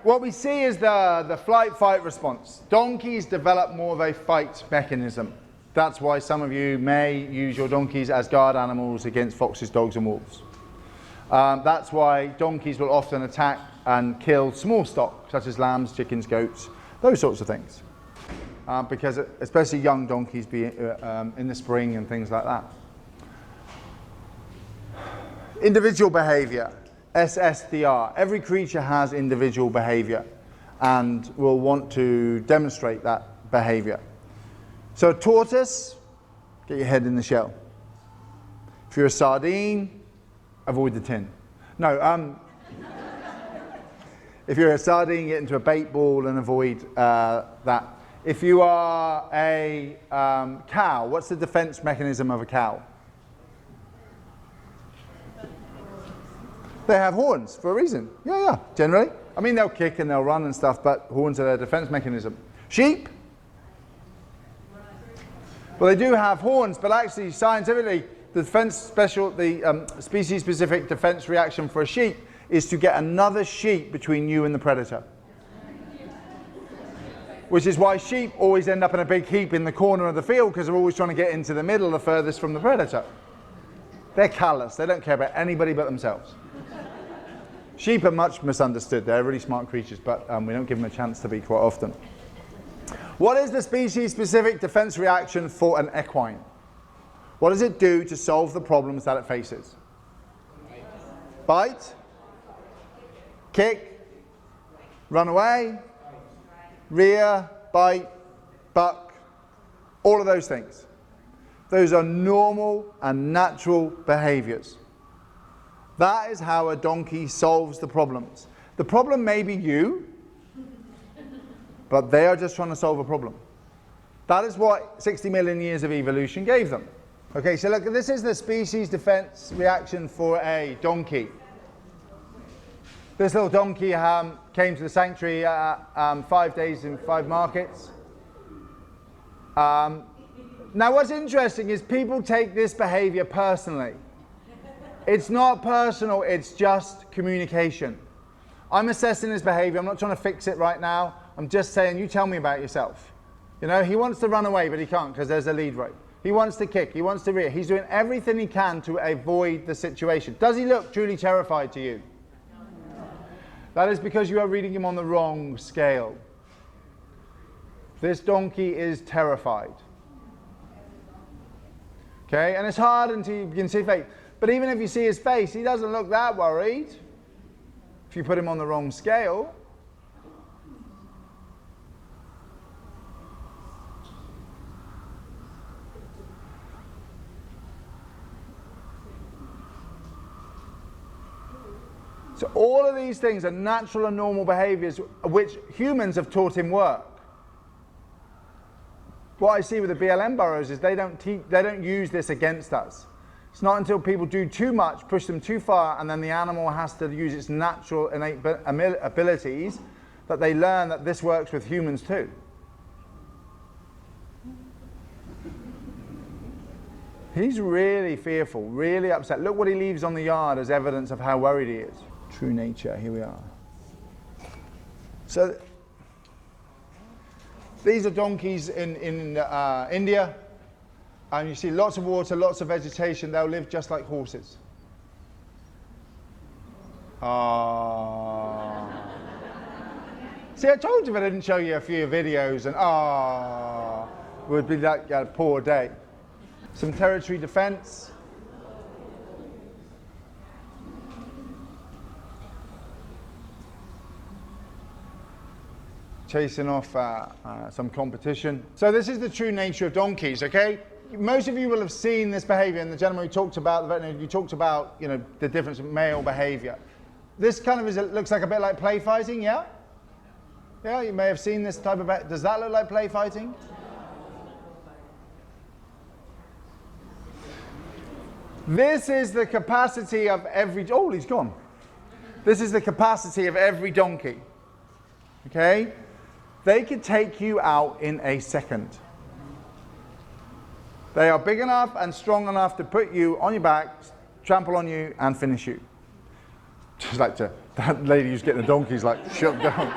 What we see is the flight-fight response. Donkeys develop more of a fight mechanism. That's why some of you may use your donkeys as guard animals against foxes, dogs, and wolves. That's why donkeys will often attack and kill small stock, such as lambs, chickens, goats, those sorts of things. Because especially young donkeys be in the spring and things like that. Individual behavior, SSDR. Every creature has individual behavior and will want to demonstrate that behavior. So a tortoise, get your head in the shell. If you're a sardine, avoid the tin. No, if you're a sardine, get into a bait ball and avoid that. If you are a cow, what's the defense mechanism of a cow? They have horns for a reason. Yeah, generally. I mean, they'll kick and they'll run and stuff, but horns are their defense mechanism. Sheep? Well, they do have horns, but actually, scientifically, the species-specific defense reaction for a sheep is to get another sheep between you and the predator. Which is why sheep always end up in a big heap in the corner of the field, because they're always trying to get into the middle, the furthest from the predator. They're callous. They don't care about anybody but themselves. Sheep are much misunderstood. They're really smart creatures, but we don't give them a chance to be quite often. What is the species-specific defense reaction for an equine? What does it do to solve the problems that it faces? Bite? Kick? Run away? Rear? Bite? Buck? All of those things. Those are normal and natural behaviors. That is how a donkey solves the problems. The problem may be you, but they are just trying to solve a problem. That is what 60 million years of evolution gave them. Okay, so look, this is the species defense reaction for a donkey. This little donkey came to the sanctuary 5 days in 5 markets. Now what's interesting is people take this behavior personally. It's not personal, it's just communication. I'm assessing his behavior, I'm not trying to fix it right now. I'm just saying, you tell me about yourself. You know, he wants to run away, but he can't because there's a lead rope. He wants to kick, he wants to rear. He's doing everything he can to avoid the situation. Does he look truly terrified to you? That is because you are reading him on the wrong scale. This donkey is terrified. Okay, and it's hard until you can see his face. But even if you see his face, he doesn't look that worried. If you put him on the wrong scale. So all of these things are natural and normal behaviors which humans have taught him work. What I see with the BLM burrows is they don't use this against us. It's not until people do too much, push them too far, and then the animal has to use its natural innate abilities that they learn that this works with humans too. He's really fearful, really upset. Look what he leaves on the yard as evidence of how worried he is. True nature, here we are. So these are donkeys in India. And you see lots of water, lots of vegetation. They'll live just like horses. See, I told you if I didn't show you a few videos, and it would be like a poor day. Some territory defense. Chasing off some competition. So this is the true nature of donkeys, okay? Most of you will have seen this behavior, and the gentleman who talked about, the veterinarian, you talked about, you know, the difference in male behavior. This kind of looks like a bit like play fighting, yeah? Yeah, you may have seen this type of, does that look like play fighting? This is the capacity of every, oh, he's gone. This is the capacity of every donkey, okay? They could take you out in a second. They are big enough and strong enough to put you on your back, trample on you, and finish you. Just like that lady who's getting the donkey's like shut down.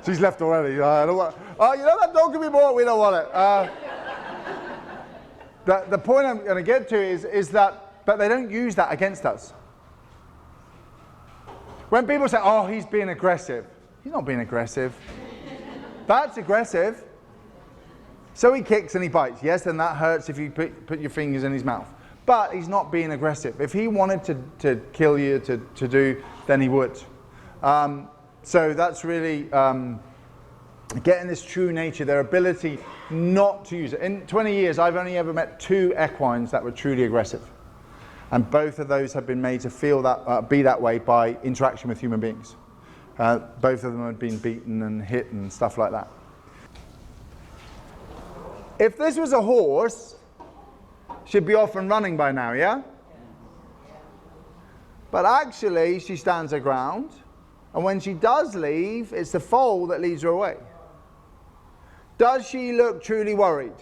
She's left already. I don't want, oh, you know that donkey we bought? We don't want it. The point I'm going to get to is that, but they don't use that against us. When people say, oh, he's being aggressive. He's not being aggressive. That's aggressive. So he kicks and he bites. Yes, and that hurts if you put your fingers in his mouth. But he's not being aggressive. If he wanted to kill you, to do, then he would. So that's really getting this true nature, their ability not to use it. In 20 years, I've only ever met 2 equines that were truly aggressive. And both of those have been made to feel that, be that way by interaction with human beings. Both of them have been beaten and hit and stuff like that. If this was a horse, she'd be off and running by now, yeah? But actually, she stands her ground. And when she does leave, it's the foal that leads her away. Does she look truly worried?